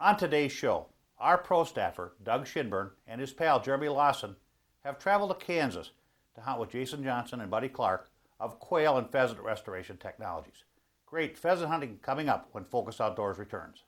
On today's show, our pro staffer, Doug Shinburn, and his pal, Jeremy Lawson, have traveled to Kansas to hunt with Jason Johnson and Buddy Clark of Quail and Pheasant Restoration Technologies. Great pheasant hunting coming up when Focus Outdoors returns.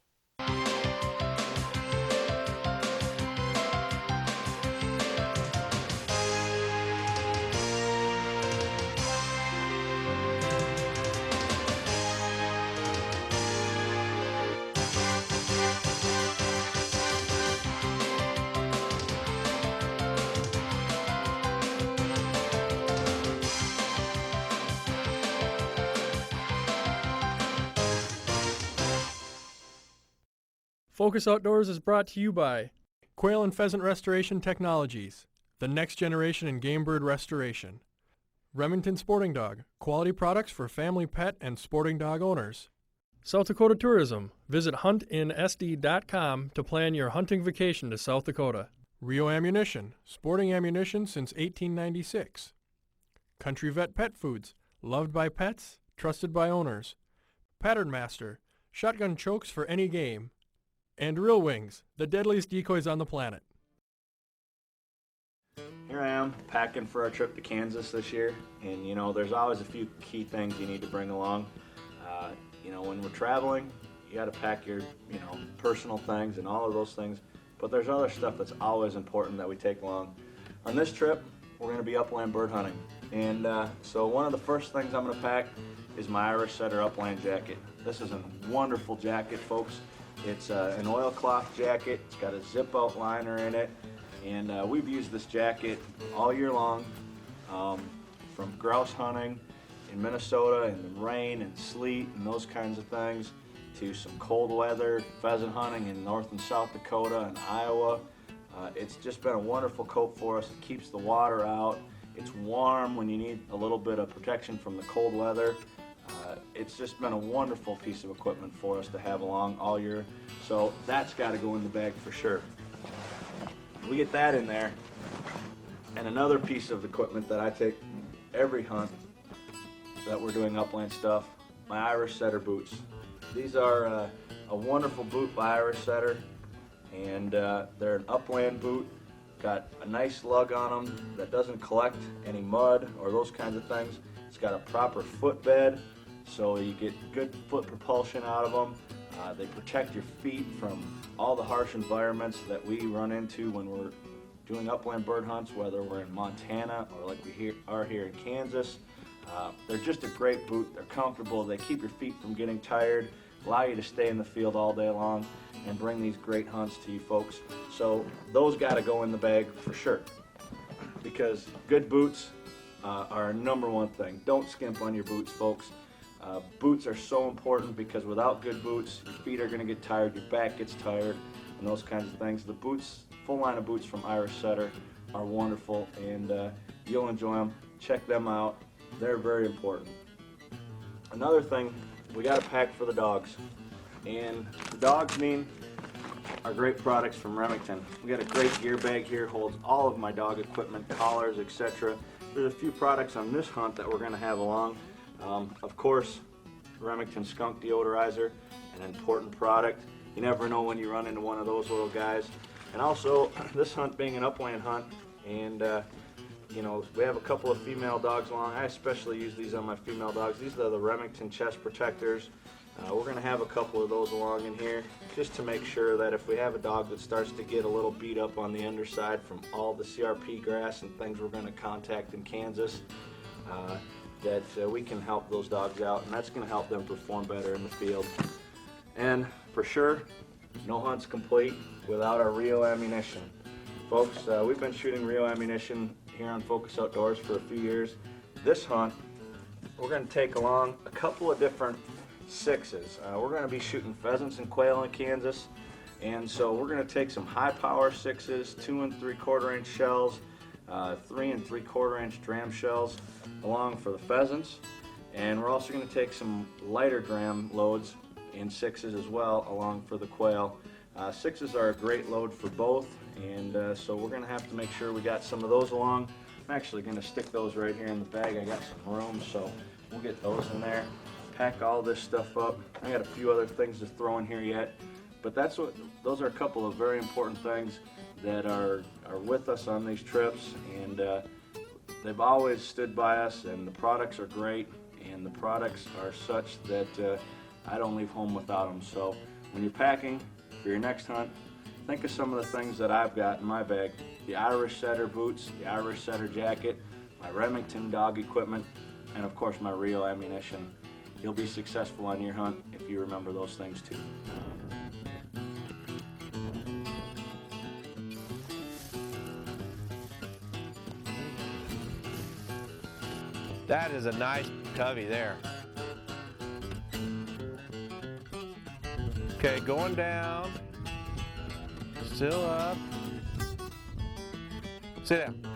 Focus Outdoors is brought to you by Quail and Pheasant Restoration Technologies, the next generation in game bird restoration. Remington Sporting Dog, quality products for family pet and sporting dog owners. South Dakota Tourism, visit huntinsd.com to plan your hunting vacation to South Dakota. Rio Ammunition, sporting ammunition since 1896. Country Vet Pet Foods, loved by pets, trusted by owners. Pattern Master, shotgun chokes for any game. And Real Wings, the deadliest decoys on the planet. Here I am packing for our trip to Kansas this year, and you know there's always a few key things you need to bring along. When we're traveling, you got to pack your personal things and all of those things, but there's other stuff that's always important that we take along. On this trip, we're going to be upland bird hunting, and so one of the first things I'm going to pack is my Irish Setter upland jacket. This is a wonderful jacket, folks. It's an oilcloth jacket. It's got a zip out liner in it, and we've used this jacket all year long, from grouse hunting in Minnesota in the rain and sleet and those kinds of things, to some cold weather pheasant hunting in North and South Dakota and Iowa. It's just been a wonderful coat for us. It keeps the water out. It's warm when you need a little bit of protection from the cold weather. It's just been a wonderful piece of equipment for us to have along all year. So that's got to go in the bag for sure. We get that in there. And another piece of equipment that I take every hunt that we're doing upland stuff, my Irish Setter boots. These are a wonderful boot by Irish Setter, and they're an upland boot. Got a nice lug on them that doesn't collect any mud or those kinds of things. It's got a proper footbed, so you get good foot propulsion out of them. They protect your feet from all the harsh environments that we run into when we're doing upland bird hunts, whether we're in Montana or like we are here in Kansas. They're just a great boot. They're comfortable. They keep your feet from getting tired, allow you to stay in the field all day long, and bring these great hunts to you folks. So those got to go in the bag for sure, because good boots are our number one thing. Don't skimp on your boots, folks. Boots are so important because without good boots, your feet are going to get tired, your back gets tired, and those kinds of things. The boots, full line of boots from Irish Setter are wonderful, and you'll enjoy them. Check them out. They're very important. Another thing, we got to pack for the dogs. And the dogs mean our great products from Remington. We got a great gear bag here, holds all of my dog equipment, collars, etc. There's a few products on this hunt that we're going to have along. Of course, Remington skunk deodorizer, an important product. You never know when you run into one of those little guys. And also, this hunt being an upland hunt, and we have a couple of female dogs along. I especially use these on my female dogs. These are the Remington chest protectors. We're going to have a couple of those along in here just to make sure that if we have a dog that starts to get a little beat up on the underside from all the CRP grass and things we're going to contact in Kansas, that we can help those dogs out, and that's going to help them perform better in the field. And for sure, no hunt's complete without our Rio ammunition. Folks, we've been shooting Rio ammunition here on Focus Outdoors for a few years. This hunt, we're going to take along a couple of different sixes. We're going to be shooting pheasants and quail in Kansas, and so we're going to take some high power sixes, 2 3/4 inch shells, 3 3/4 inch dram shells along for the pheasants, and we're also going to take some lighter dram loads in sixes as well along for the quail. Sixes are a great load for both, and so we're going to have to make sure we got some of those along. I'm actually going to stick those right here in the bag. I got some room, so we'll get those in there. Pack all this stuff up. I got a few other things to throw in here yet, But those are a couple of very important things that are with us on these trips, and they've always stood by us, and the products are great, and the products are such that I don't leave home without them. So when you're packing for your next hunt, think of some of the things that I've got in my bag: the Irish Setter boots, the Irish Setter jacket, my Remington dog equipment, and of course my Rio ammunition. You'll be successful on your hunt if you remember those things too. That is a nice covey there. Okay, going down. Still up. Sit down.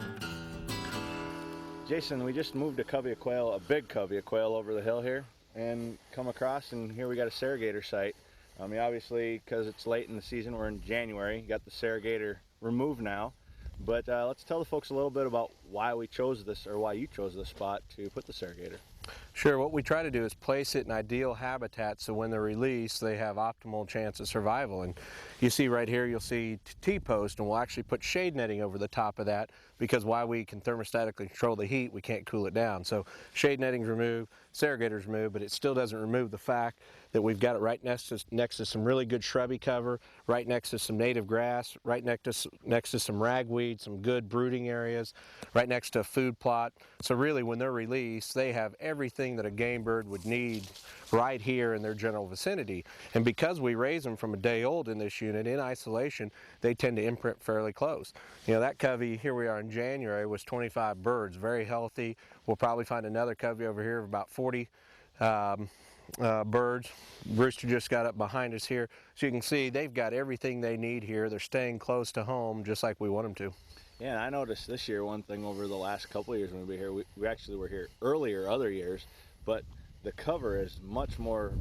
Jason, we just moved a covey of quail, a big covey of quail over the hill here, and come across, and here we got a Sargator site. I mean, obviously, because it's late in the season, we're in January, you got the Sargator removed now. But let's tell the folks a little bit about why we chose this, or why you chose this spot to put the Sargator. Sure, what we try to do is place it in ideal habitat so when they're released they have optimal chance of survival. And you see right here, you'll see T-post, and we'll actually put shade netting over the top of that, because while we can thermostatically control the heat, we can't cool it down. So shade netting's removed, Sargator's removed, but it still doesn't remove the fact that we've got it right next to some really good shrubby cover, right next to some native grass, right next to some ragweed, some good brooding areas, right next to a food plot. So really, when they're released, they have everything that a game bird would need right here in their general vicinity. And because we raise them from a day old in this unit in isolation, they tend to imprint fairly close. You know, that covey, here we are in January, was 25 birds, very healthy. We'll probably find another covey over here of about 40 birds. Rooster just got up behind us here. So you can see they've got everything they need here. They're staying close to home just like we want them to. Yeah, and I noticed this year one thing over the last couple of years when we were here, we actually were here earlier other years, but the cover is much more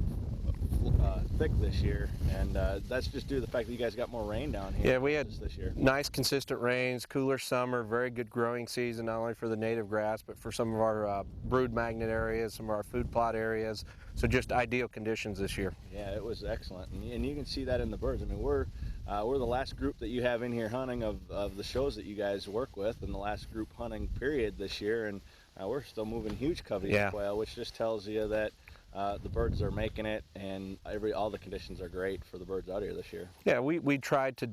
thick this year, and that's just due to the fact that you guys got more rain down here. Yeah, we had this year. Nice consistent rains, cooler summer, very good growing season, not only for the native grass, but for some of our brood magnet areas, some of our food plot areas. So just ideal conditions this year. Yeah, it was excellent, and you can see that in the birds. I mean, we're the last group that you have in here hunting of the shows that you guys work with, and the last group hunting period this year, and we're still moving huge coveys of quail, which just tells you that the birds are making it, and all the conditions are great for the birds out here this year. Yeah, we tried to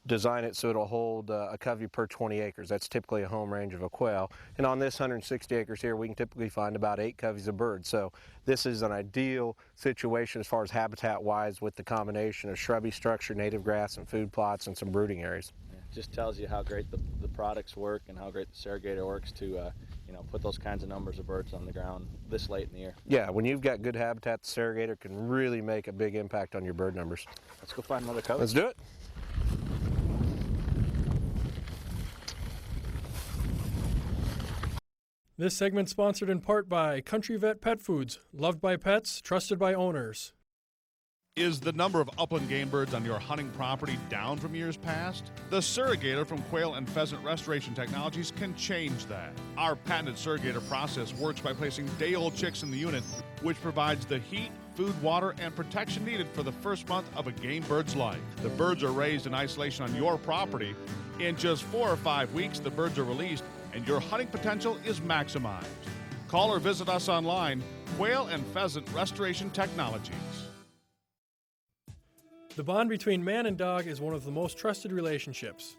design it so it'll hold a covey per 20 acres. That's typically a home range of a quail. And on this 160 acres here, we can typically find about 8 coveys of birds. So this is an ideal situation as far as habitat-wise, with the combination of shrubby structure, native grass, and food plots, and some brooding areas. Yeah, it just tells you how great the products work and how great the Sargator works to put those kinds of numbers of birds on the ground this late in the year. Yeah, when you've got good habitat, the Sargator can really make a big impact on your bird numbers. Let's go find another covey. Let's do it. This segment sponsored in part by Country Vet Pet Foods, loved by pets, trusted by owners. Is the number of upland game birds on your hunting property down from years past? The Surrogator from Quail and Pheasant Restoration Technologies can change that. Our patented Surrogator process works by placing day-old chicks in the unit, which provides the heat, food, water, and protection needed for the first month of a game bird's life. The birds are raised in isolation on your property. In just 4 or 5 weeks, the birds are released, and your hunting potential is maximized. Call or visit us online, Quail and Pheasant Restoration Technologies. The bond between man and dog is one of the most trusted relationships.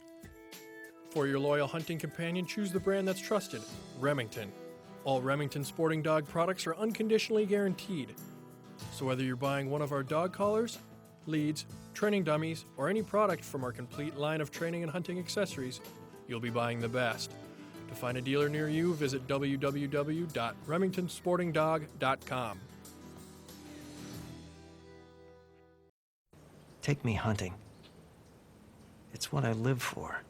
For your loyal hunting companion, choose the brand that's trusted, Remington. All Remington sporting dog products are unconditionally guaranteed. So whether you're buying one of our dog collars, leads, training dummies, or any product from our complete line of training and hunting accessories, you'll be buying the best. To find a dealer near you, visit www.remingtonsportingdog.com. Take me hunting. It's what I live for.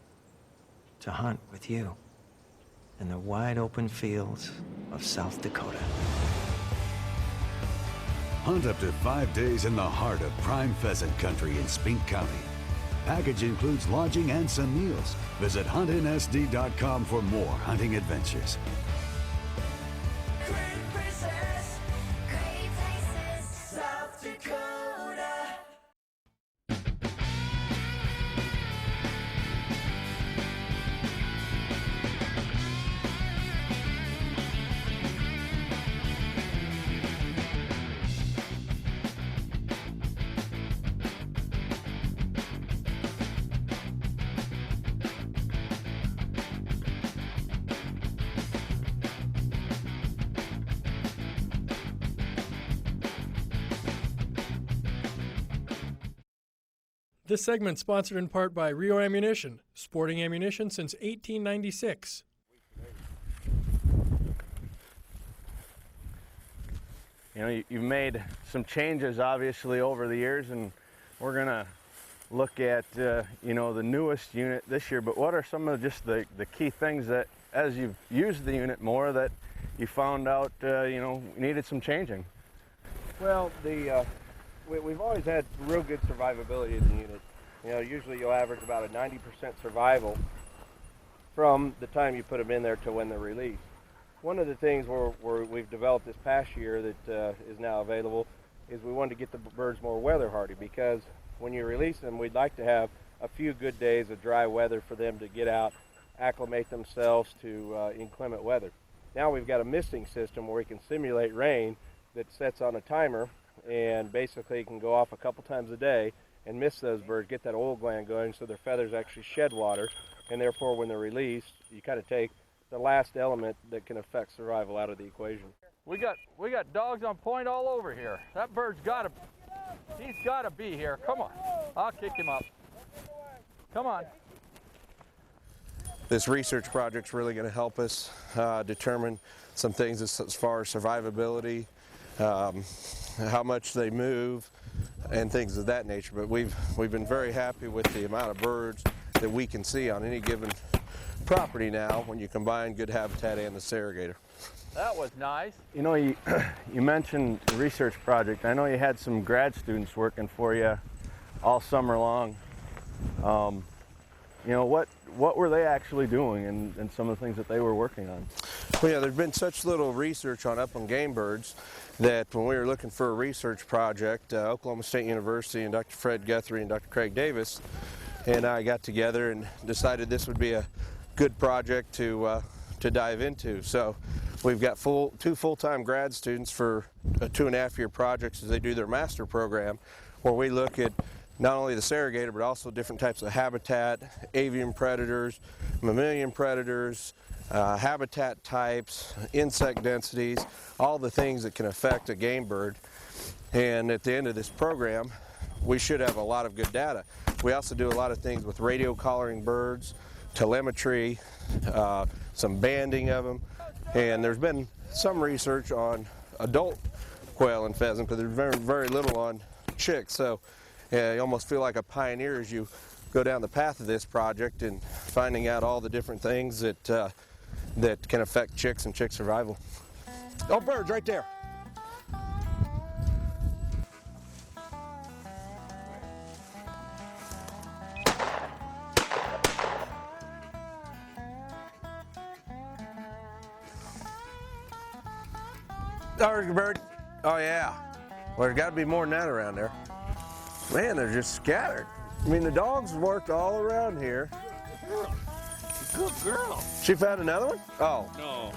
To hunt with you in the wide open fields of South Dakota. Hunt up to 5 days in the heart of prime pheasant country in Spink County. Package includes lodging and some meals. Visit huntinsd.com for more hunting adventures. Great places, South Dakota. This segment sponsored in part by Rio Ammunition, sporting ammunition since 1896. You know, you've made some changes obviously over the years, and we're gonna look at you know, the newest unit this year, but what are some of just the key things that as you've used the unit more that you found out you know, needed some changing? Well, we've always had real good survivability in the unit. You know, usually you'll average about a 90% survival from the time you put them in there to when they're released. One of the things we've developed this past year that is now available is we wanted to get the birds more weather hardy, because when you release them, we'd like to have a few good days of dry weather for them to get out, acclimate themselves to inclement weather. Now we've got a misting system where we can simulate rain that sets on a timer and basically can go off a couple times a day and mist those birds, get that oil gland going so their feathers actually shed water, and therefore when they're released, you kind of take the last element that can affect survival out of the equation. We got dogs on point all over here. That bird's he's gotta be here. Come on, I'll kick him up. Come on. This research project's really going to help us determine some things as far as survivability, how much they move, and things of that nature. But we've been very happy with the amount of birds that we can see on any given property now when you combine good habitat and the surrogator. That was nice. You know, you mentioned the research project. I know you had some grad students working for you all summer long. You know, what were they actually doing, and some of the things that they were working on? Well, yeah, there's been such little research on upland game birds that when we were looking for a research project, Oklahoma State University and Dr. Fred Guthrie and Dr. Craig Davis and I got together and decided this would be a good project to dive into. So we've got two full-time grad students for a 2.5-year project as they do their master program, where we look at not only the surrogator but also different types of habitat, avian predators, mammalian predators, habitat types, insect densities, all the things that can affect a game bird. And at the end of this program, we should have a lot of good data. We also do a lot of things with radio collaring birds, telemetry, some banding of them, and there's been some research on adult quail and pheasant, but there's very, very little on chicks. So you almost feel like a pioneer as you go down the path of this project and finding out all the different things that that can affect chicks and chick survival. Oh, birds right there. There's a bird. Oh yeah. Well, there's got to be more than that around there. Man, they're just scattered. I mean, the dogs worked all around here. Good girl. She found another one? Oh. No.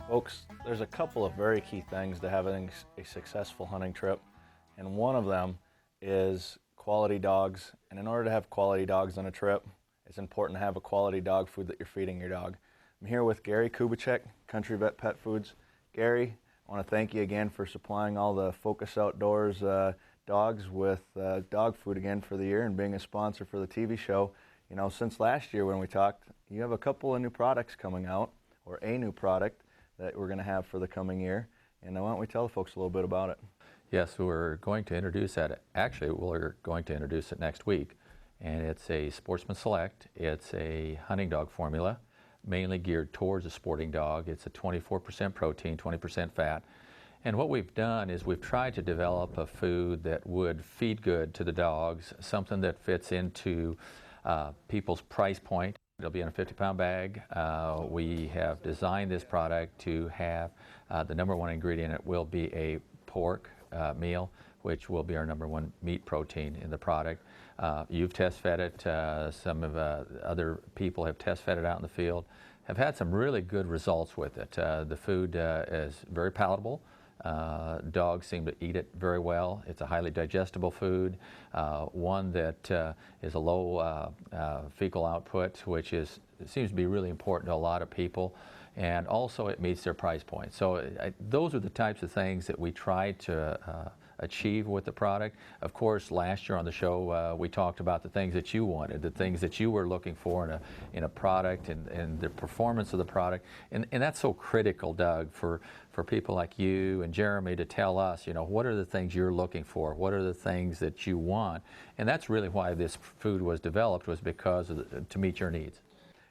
Folks, there's a couple of very key things to having a successful hunting trip, and one of them is quality dogs. And in order to have quality dogs on a trip, it's important to have a quality dog food that you're feeding your dog. I'm here with Gary Kubicek, Country Vet Pet Foods. Gary, I want to thank you again for supplying all the Focus Outdoors dogs with dog food again for the year and being a sponsor for the TV show. You know, since last year when we talked, you have a couple of new products coming out, or a new product that we're going to have for the coming year. And why don't we tell the folks a little bit about it? Yes, we're going to introduce that. Actually, we're going to introduce it next week. And it's a Sportsman Select. It's a hunting dog formula, mainly geared towards a sporting dog. It's a 24% protein, 20% fat. And what we've done is we've tried to develop a food that would feed good to the dogs, something that fits into people's price point. It'll be in a 50-pound bag. We have designed this product to have the number one ingredient. It will be a pork meal, which will be our number one meat protein in the product. You've test fed it. Some of other people have test fed it out in the field, have had some really good results with it. The food is very palatable. Dogs seem to eat it very well. It's a highly digestible food, one that is a low fecal output, which seems to be really important to a lot of people. and also it meets their price point. So those are the types of things that we try to achieve with the product. Of course, last year on the show, we talked about the things that you wanted, the things that you were looking for in a product, and the performance of the product. And that's so critical, Doug, for people like you and Jeremy to tell us, you know, what are the things you're looking for? What are the things that you want? And that's really why this food was developed, was because of to meet your needs.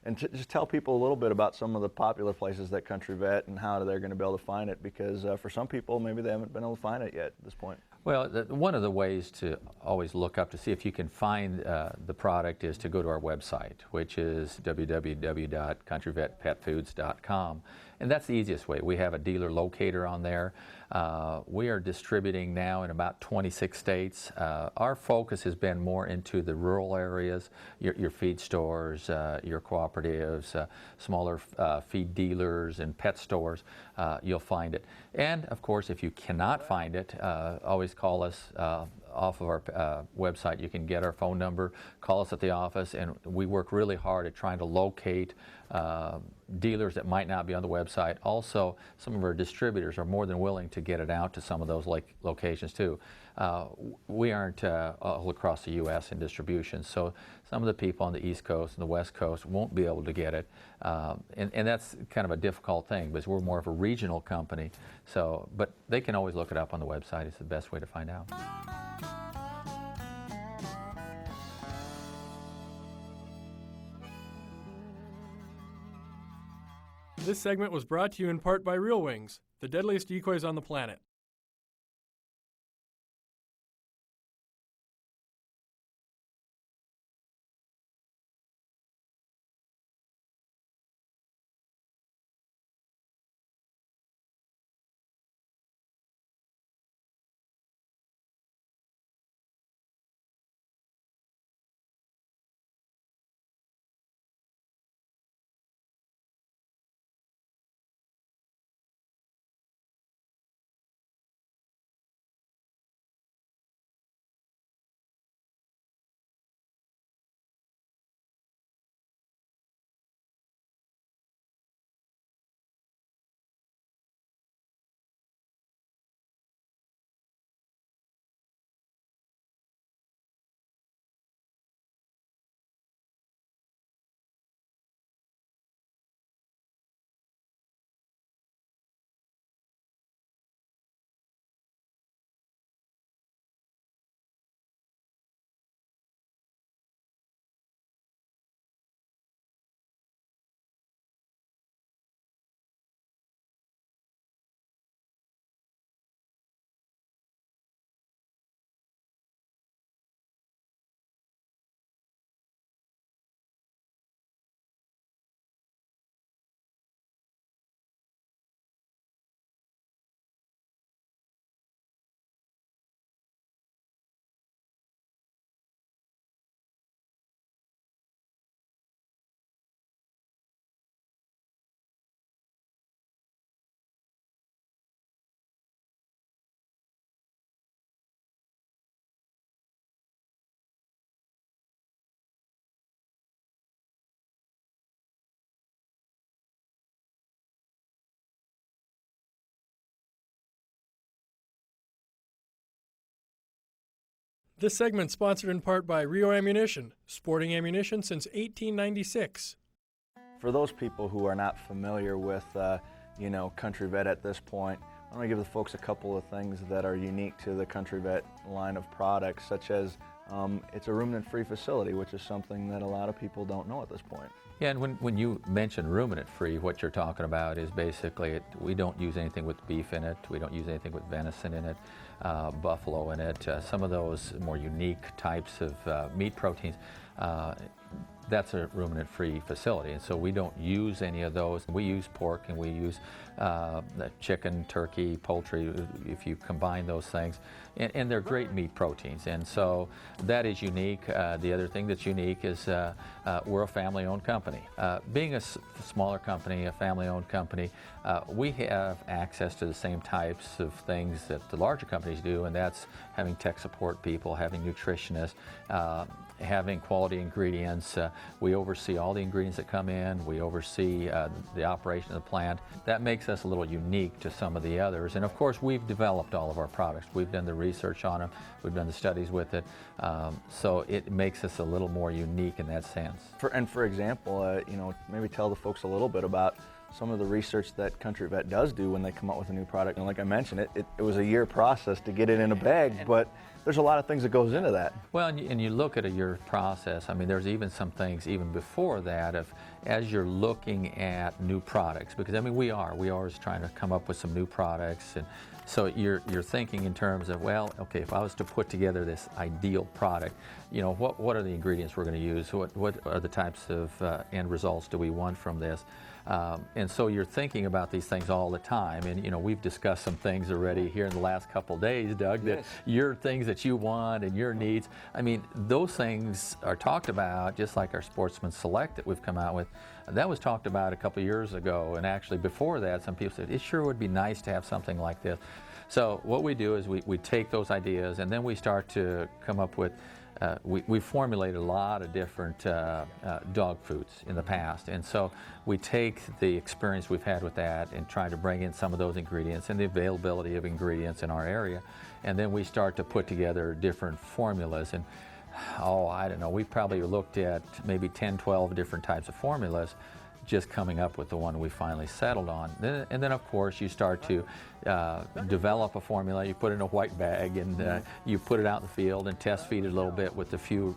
And just tell people a little bit about some of the popular places that Country Vet and how they're going to be able to find it, because for some people, maybe they haven't been able to find it yet at this point. Well, one of the ways to always look up to see if you can find the product is to go to our website, which is www.countryvetpetfoods.com. And that's the easiest way. We have a dealer locator on there. We are distributing now in about 26 states. Our focus has been more into the rural areas, your feed stores, your cooperatives, smaller feed dealers and pet stores. You'll find it. And of course, if you cannot find it, always call us off of our website. You can get our phone number, call us at the office, and we work really hard at trying to locate dealers that might not be on the website. Also, some of our distributors are more than willing to get it out to some of those locations too. We aren't all across the U.S. in distribution, so some of the people on the East Coast and the West Coast won't be able to get it, and that's kind of a difficult thing because we're more of a regional company. So, but they can always look it up on the website. It's the best way to find out. This segment was brought to you in part by Real Wings, the deadliest decoys on the planet. This segment sponsored in part by Rio Ammunition, sporting ammunition since 1896. For those people who are not familiar with, Country Vet at this point, I want to give the folks a couple of things that are unique to the Country Vet line of products, such as it's a ruminant-free facility, which is something that a lot of people don't know at this point. Yeah, and when you mention ruminant-free, what you're talking about is basically we don't use anything with beef in it, we don't use anything with venison in it, buffalo in it, some of those more unique types of meat proteins. That's a ruminant-free facility, and so we don't use any of those. We use pork and we use chicken, turkey, poultry, if you combine those things, and they're great meat proteins, and so that is unique. The other thing that's unique is we're a family-owned company. Being a smaller company, a family-owned company, we have access to the same types of things that the larger companies do, and that's having tech support people, having nutritionists, having quality ingredients. We oversee all the ingredients that come in. We oversee the operation of the plant. That makes us a little unique to some of the others. And of course, we've developed all of our products. We've done the research on them. We've done the studies with it. So it makes us a little more unique in that sense. For example, maybe tell the folks a little bit about some of the research that Country Vet does do when they come out with a new product. And like I mentioned, it was a year process to get it in a bag, but there's a lot of things that goes into that. Well, and you look at a year process. I mean, there's even some things even before that as you're looking at new products, because I mean, we are always trying to come up with some new products. And so you're thinking in terms of, well, okay, if I was to put together this ideal product, what are the ingredients we're going to use? What are the types of end results do we want from this? And so you're thinking about these things all the time. And, we've discussed some things already here in the last couple of days, Doug, that your things that you want and your needs. I mean, those things are talked about, just like our Sportsman Select that we've come out with. That was talked about a couple of years ago. And actually before that, some people said, it sure would be nice to have something like this. So what we do is we take those ideas and then we start to come up with we formulated a lot of different dog foods in the past, and so we take the experience we've had with that and try to bring in some of those ingredients and the availability of ingredients in our area, and then we start to put together different formulas. And I don't know, we probably looked at maybe 10, 12 different types of formulas, just coming up with the one we finally settled on. And then of course you start to develop a formula. You put it in a white bag and you put it out in the field and test feed it a little bit with a few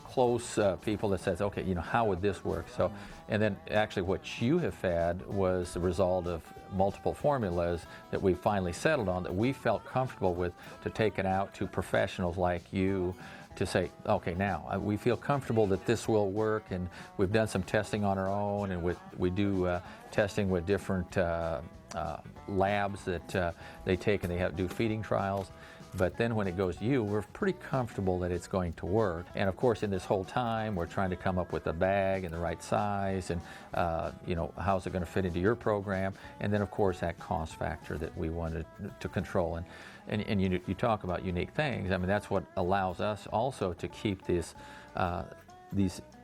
close people that says, okay, how would this work? So, and then actually what you have fed was the result of multiple formulas that we finally settled on that we felt comfortable with to take it out to professionals like you to say, okay, now we feel comfortable that this will work, and we've done some testing on our own, and we do testing with different labs that they take, and they do feeding trials. But then when it goes to you, we're pretty comfortable that it's going to work. And of course, in this whole time, we're trying to come up with a bag and the right size, and how's it going to fit into your program, and then of course that cost factor that we wanted to control. And you talk about unique things. I mean, that's what allows us also to keep these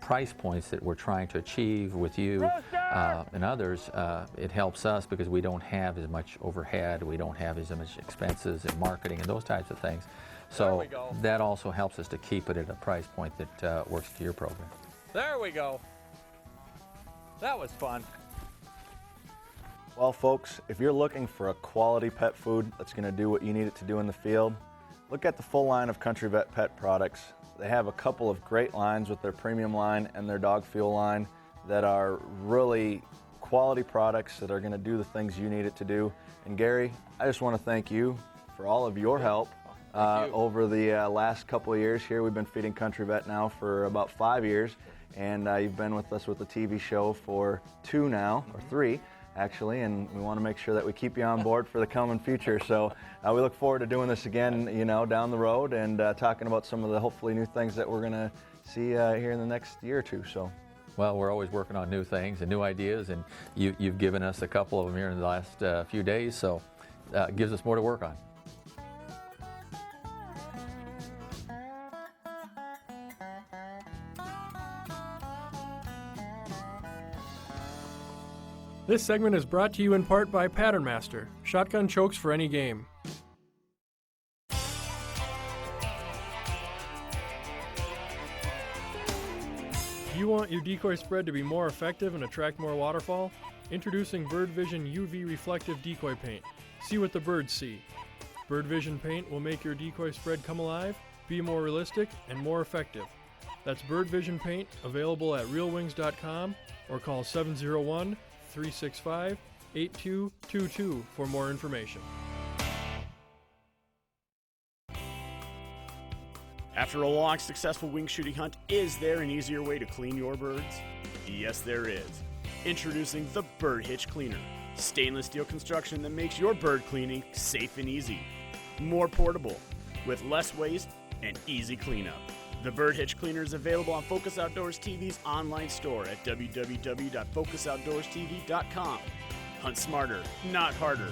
price points that we're trying to achieve with you and others. It helps us because we don't have as much overhead, we don't have as much expenses in marketing and those types of things. So that also helps us to keep it at a price point that works to your program. There we go. That was fun. Well, folks, if you're looking for a quality pet food that's going to do what you need it to do in the field, look at the full line of Country Vet pet products. They have a couple of great lines with their premium line and their dog fuel line that are really quality products that are going to do the things you need it to do. And Gary, I just want to thank you for all of your help over the last couple of years here. We've been feeding Country Vet now for about 5 years, and you've been with us with the TV show for 2 now, or 3 actually, and we want to make sure that we keep you on board for the coming future. So we look forward to doing this again, down the road, and talking about some of the hopefully new things that we're going to see here in the next year or two. So, well, we're always working on new things and new ideas, and you've given us a couple of them here in the last few days, so it gives us more to work on. This segment is brought to you in part by Pattern Master, shotgun chokes for any game. You want your decoy spread to be more effective and attract more waterfowl? Introducing Bird Vision UV Reflective Decoy Paint. See what the birds see. Bird Vision paint will make your decoy spread come alive, be more realistic, and more effective. That's Bird Vision paint, available at realwings.com or call 701-365-8222 for more information. After a long, successful wing shooting hunt, is there an easier way to clean your birds? Yes, there is. Introducing the Bird Hitch Cleaner. Stainless steel construction that makes your bird cleaning safe and easy. More portable, with less waste and easy cleanup. The Bird Hitch Cleaner is available on Focus Outdoors TV's online store at www.focusoutdoorstv.com. Hunt smarter, not harder.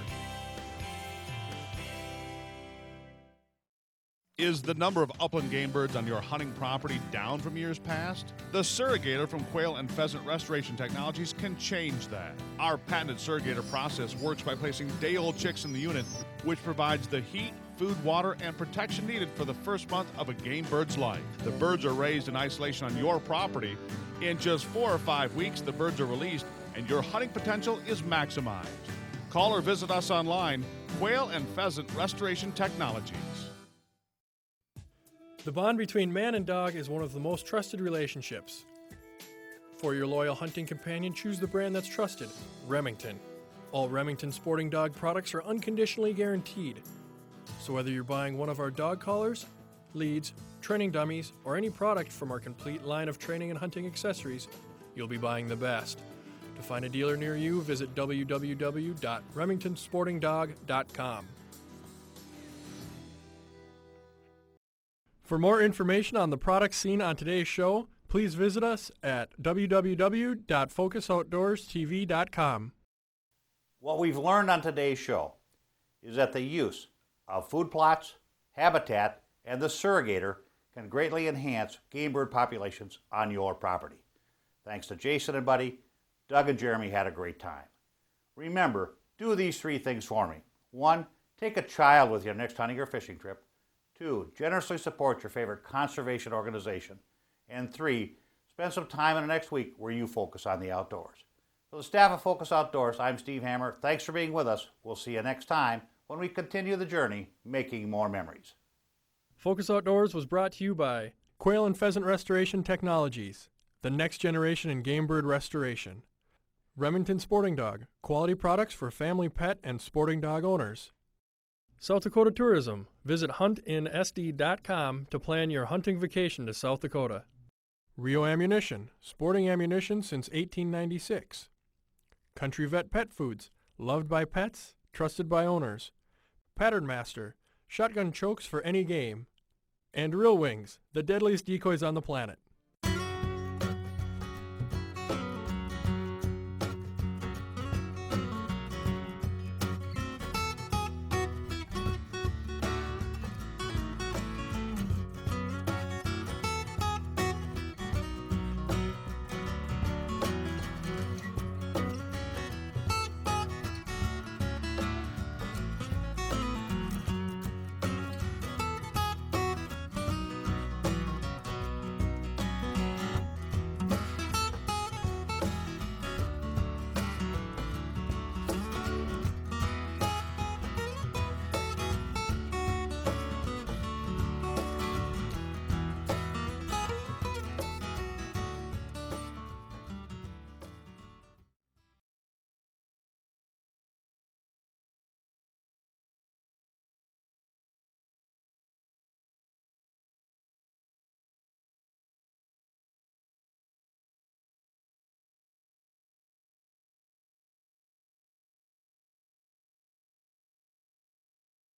Is the number of upland game birds on your hunting property down from years past? The Surrogator from Quail and Pheasant Restoration Technologies can change that. Our patented Surrogator process works by placing day-old chicks in the unit, which provides the heat, food, water, and protection needed for the first month of a game bird's life. The birds are raised in isolation on your property. In just 4 or 5 weeks, the birds are released and your hunting potential is maximized. Call or visit us online, Quail and Pheasant Restoration Technologies. The bond between man and dog is one of the most trusted relationships. For your loyal hunting companion, choose the brand that's trusted, Remington. All Remington sporting dog products are unconditionally guaranteed. So whether you're buying one of our dog collars, leads, training dummies, or any product from our complete line of training and hunting accessories, you'll be buying the best. To find a dealer near you, visit www.remingtonsportingdog.com. For more information on the products seen on today's show, please visit us at www.focusoutdoorstv.com. What we've learned on today's show is that the use of food plots, habitat, and the Surrogator can greatly enhance game bird populations on your property. Thanks to Jason and Buddy, Doug and Jeremy had a great time. Remember, do these 3 things for me. 1, take a child with you on your next hunting or fishing trip. 2, generously support your favorite conservation organization. And 3, spend some time in the next week where you focus on the outdoors. For the staff of Focus Outdoors, I'm Steve Hammer. Thanks for being with us. We'll see you next time when we continue the journey making more memories. Focus Outdoors was brought to you by Quail and Pheasant Restoration Technologies, the next generation in game bird restoration. Remington Sporting Dog, quality products for family pet and sporting dog owners. South Dakota Tourism. Visit huntinsd.com to plan your hunting vacation to South Dakota. Rio Ammunition, sporting ammunition since 1896. Country Vet Pet Foods, loved by pets, trusted by owners. Pattern Master, shotgun chokes for any game. And Real Wings, the deadliest decoys on the planet.